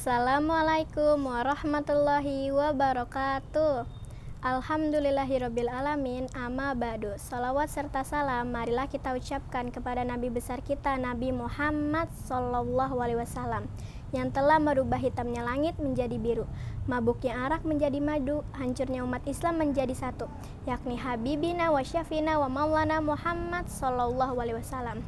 Assalamualaikum warahmatullahi wabarakatuh. Alhamdulillahirabbil alamin, amma ba'du. Salawat serta salam marilah kita ucapkan kepada Nabi besar kita, Nabi Muhammad SAW, yang telah merubah hitamnya langit menjadi biru, mabuknya arak menjadi madu, hancurnya umat Islam menjadi satu, yakni Habibina wa Syafina wa Maulana Muhammad SAW.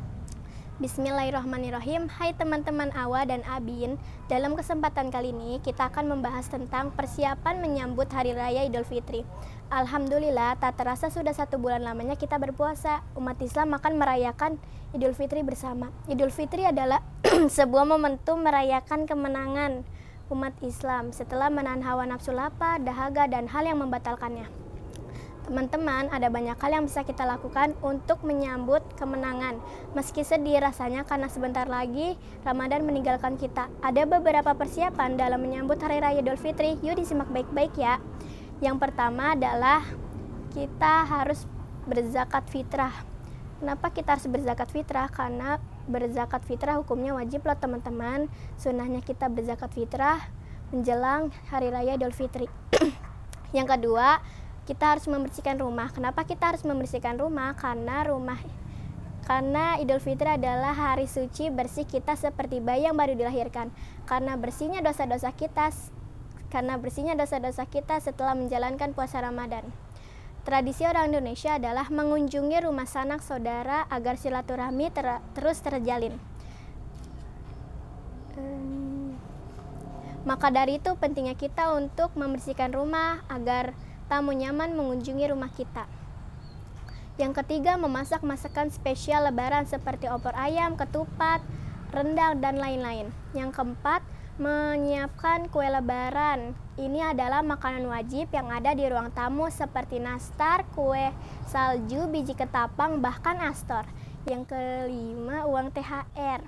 Bismillahirrahmanirrahim. Hai teman-teman Awa dan Abin, dalam kesempatan kali ini kita akan membahas tentang persiapan menyambut Hari Raya Idul Fitri. Alhamdulillah, tak terasa sudah 1 bulan lamanya kita berpuasa. Umat Islam akan merayakan Idul Fitri bersama. Idul Fitri adalah sebuah momentum merayakan kemenangan umat Islam setelah menahan hawa nafsu lapar, dahaga, dan hal yang membatalkannya. Teman-teman, ada banyak hal yang bisa kita lakukan untuk menyambut kemenangan. Meski sedih rasanya karena sebentar lagi Ramadan meninggalkan kita. Ada beberapa persiapan dalam menyambut Hari Raya Idul Fitri. Yuk disimak baik-baik ya. Yang pertama adalah kita harus berzakat fitrah. Kenapa kita harus berzakat fitrah? Karena berzakat fitrah hukumnya wajib loh teman-teman. Sunnahnya kita berzakat fitrah menjelang Hari Raya Idul Fitri. Yang kedua, kita harus membersihkan rumah. Kenapa kita harus membersihkan rumah? Karena Idul Fitri adalah hari suci bersih kita seperti bayi yang baru dilahirkan. Karena bersihnya dosa-dosa kita setelah menjalankan puasa Ramadan. Tradisi orang Indonesia adalah mengunjungi rumah sanak saudara agar silaturahmi terus terjalin. Maka dari itu pentingnya kita untuk membersihkan rumah agar tamu nyaman mengunjungi rumah kita. Yang ketiga, memasak masakan spesial lebaran seperti opor ayam, ketupat, rendang, dan lain-lain. Yang keempat, menyiapkan kue lebaran. Ini adalah makanan wajib yang ada di ruang tamu seperti nastar, kue salju, biji ketapang, bahkan astor. Yang kelima, uang THR.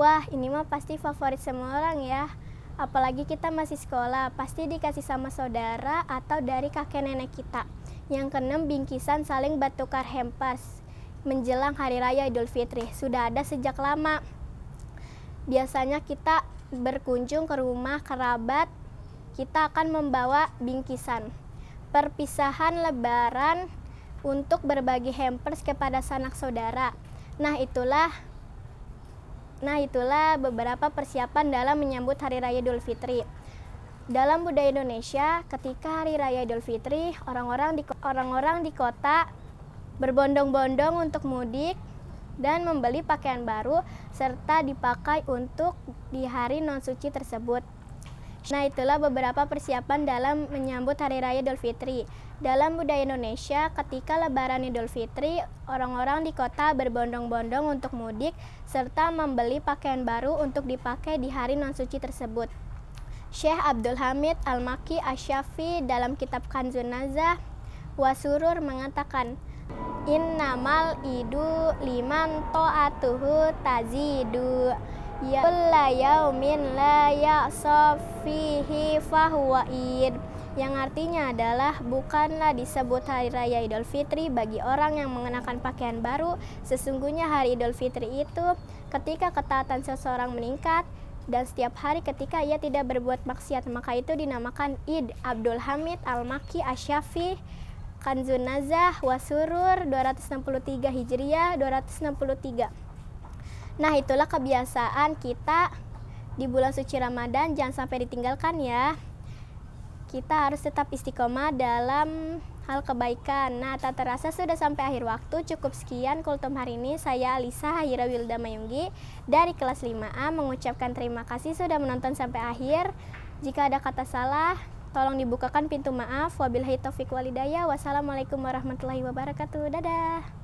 Wah, ini mah pasti favorit semua orang ya. Apalagi kita masih sekolah, pasti dikasih sama saudara atau dari kakek nenek kita. Yang keenam, bingkisan saling bertukar hampers menjelang Hari Raya Idul Fitri. Sudah ada sejak lama. Biasanya kita berkunjung ke rumah kerabat, kita akan membawa bingkisan. Perpisahan lebaran untuk berbagi hampers kepada sanak saudara. Nah itulah beberapa persiapan dalam menyambut Hari Raya Idul Fitri. Dalam budaya Indonesia, ketika Hari Raya Idul Fitri, orang-orang di kota berbondong-bondong untuk mudik dan membeli pakaian baru serta dipakai untuk di hari non-suci tersebut. Nah, itulah beberapa persiapan dalam menyambut Hari Raya Idul Fitri. Dalam budaya Indonesia, ketika Lebaran Idul Fitri, orang-orang di kota berbondong-bondong untuk mudik serta membeli pakaian baru untuk dipakai di hari non-suci tersebut. Syekh Abdul Hamid Al-Makki Asy-Syafi'i dalam kitab Kanzun Nazah wa Surur mengatakan, Innamal idu liman ta'atuhu tazidu ya kulla yaumin la ya'saf fihi fahuwa id. Yang artinya adalah bukanlah disebut Hari Raya Idul Fitri bagi orang yang mengenakan pakaian baru. Sesungguhnya hari Idul Fitri itu ketika ketaatan seseorang meningkat dan setiap hari ketika ia tidak berbuat maksiat, maka itu dinamakan Id. Abdul Hamid Al-Makki Asy-Syafi'i, Kanzun Nazah wa Surur 263 Hijriah 263. Nah, itulah kebiasaan kita di bulan suci Ramadan, jangan sampai ditinggalkan ya. Kita harus tetap istiqomah dalam hal kebaikan. Nah, tak terasa sudah sampai akhir waktu. Cukup sekian kultum hari ini. Saya Alisa Hayira Wilda Mayunggi dari kelas 5A mengucapkan terima kasih sudah menonton sampai akhir. Jika ada kata salah, tolong dibukakan pintu maaf. Wabillahi taufiq walhidayah. Wassalamualaikum warahmatullahi wabarakatuh. Dadah.